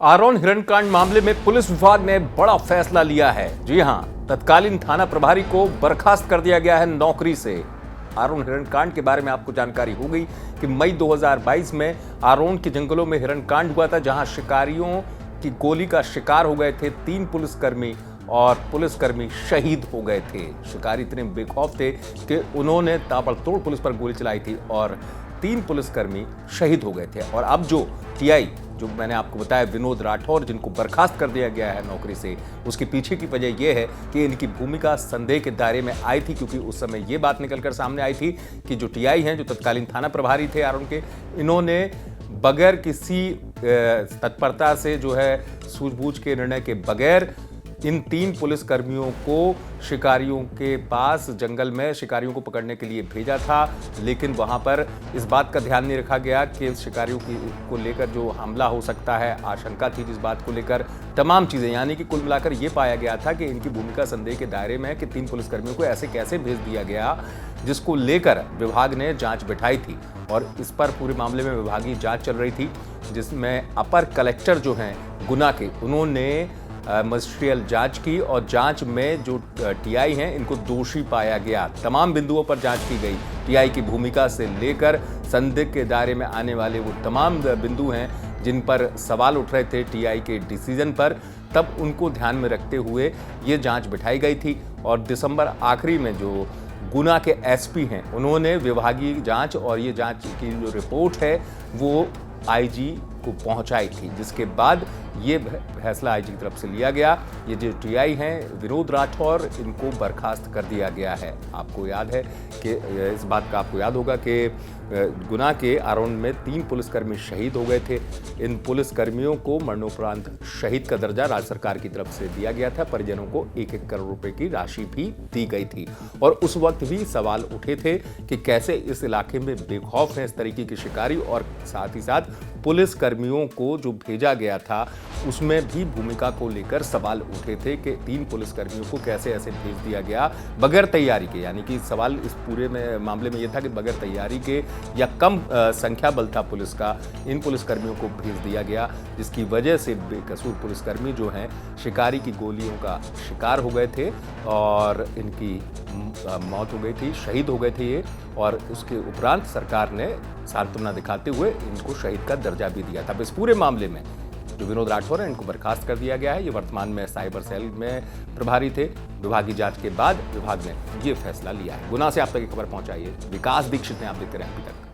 आरोन हिरणकांड मामले में पुलिस विभाग ने बड़ा फैसला लिया है। जी हां, तत्कालीन थाना प्रभारी को बर्खास्त कर दिया गया है नौकरी से। आरोन हिरणकांड के बारे में आपको जानकारी हो गई कि मई 2022 में आरोन के जंगलों में हिरणकांड हुआ था, जहां शिकारियों की गोली का शिकार हो गए थे 3 पुलिसकर्मी और पुलिसकर्मी शहीद हो गए थे। शिकारी इतने बेखौफ थे कि उन्होंने ताबड़तोड़ पुलिस पर गोली चलाई थी और 3 पुलिसकर्मी शहीद हो गए थे। और अब जो टीआई, जो मैंने आपको बताया विनोद राठौर, जिनको बर्खास्त कर दिया गया है नौकरी से, उसके पीछे की वजह यह है कि इनकी भूमिका संदेह के दायरे में आई थी, क्योंकि उस समय यह बात निकलकर सामने आई थी कि जो टीआई हैं, जो तत्कालीन थाना प्रभारी थे आरोन के, इन्होंने बगैर किसी तत्परता से, जो है सूझबूझ के निर्णय के बगैर, इन 3 पुलिसकर्मियों को शिकारियों के पास जंगल में शिकारियों को पकड़ने के लिए भेजा था। लेकिन वहां पर इस बात का ध्यान नहीं रखा गया कि शिकारियों को लेकर जो हमला हो सकता है, आशंका थी जिस बात को लेकर, तमाम चीजें, यानी कि कुल मिलाकर यह पाया गया था कि इनकी भूमिका संदेह के दायरे में है कि 3 पुलिसकर्मियों को ऐसे कैसे भेज दिया गया, जिसको लेकर विभाग ने जांच बिठाई थी। और इस पर पूरे मामले में विभागीय जांच चल रही थी, जिसमें अपर कलेक्टर जो हैं गुना के, उन्होंने मजिस्ट्रियल जांच की और जांच में जो टीआई हैं, इनको दोषी पाया गया। तमाम बिंदुओं पर जांच की गई। टीआई की भूमिका से लेकर संदिग्ध के दायरे में आने वाले वो तमाम बिंदु हैं जिन पर सवाल उठ रहे थे टीआई के डिसीजन पर, तब उनको ध्यान में रखते हुए ये जांच बिठाई गई थी। और दिसंबर आखिरी में जो गुना के एसपी हैं, उन्होंने विभागीय जांच और ये जांच की जो रिपोर्ट है वो आईजी को पहुंचाई थी, जिसके बाद ये फैसला आईजी की तरफ से लिया गया। ये जो टीआई हैं विनोद राठौर, इनको बर्खास्त कर दिया गया है। आपको याद है कि इस बात का आपको याद होगा कि गुना के आरोन में 3 पुलिसकर्मी शहीद हो गए थे। इन पुलिसकर्मियों को मरणोपरांत शहीद का दर्जा राज्य सरकार की तरफ से दिया गया था। परिजनों को 1-1 करोड़ रुपए की राशि भी दी गई थी। और उस वक्त भी सवाल उठे थे कि कैसे इस इलाके में बेखौफ हैं इस तरीके की शिकारी, और साथ ही साथ पुलिस कर्मियों को जो भेजा गया था उसमें भी भूमिका को लेकर सवाल उठे थे कि 3 पुलिसकर्मियों को कैसे ऐसे भेज दिया गया बगैर तैयारी के। यानी कि सवाल इस पूरे मामले में यह था कि बगैर तैयारी के या कम संख्या बल था पुलिस का, इन पुलिसकर्मियों को भेज दिया गया, जिसकी वजह से बेकसूर पुलिसकर्मी जो हैं शिकारी की गोलियों का शिकार हो गए थे और इनकी मौत हो गई थी, शहीद हो गए थे ये। और उसके उपरांत सरकार ने सांत्वना दिखाते हुए इनको शहीद का दर्जा भी दिया था। इस पूरे मामले में जो विनोद राठौर हैं, इनको बर्खास्त कर दिया गया है। ये वर्तमान में साइबर सेल में प्रभारी थे। विभागीय जांच के बाद विभाग ने ये फैसला लिया है। गुना से आप तक ये खबर पहुंचाई है विकास दीक्षित ने। आप देखते रहे अभी तक।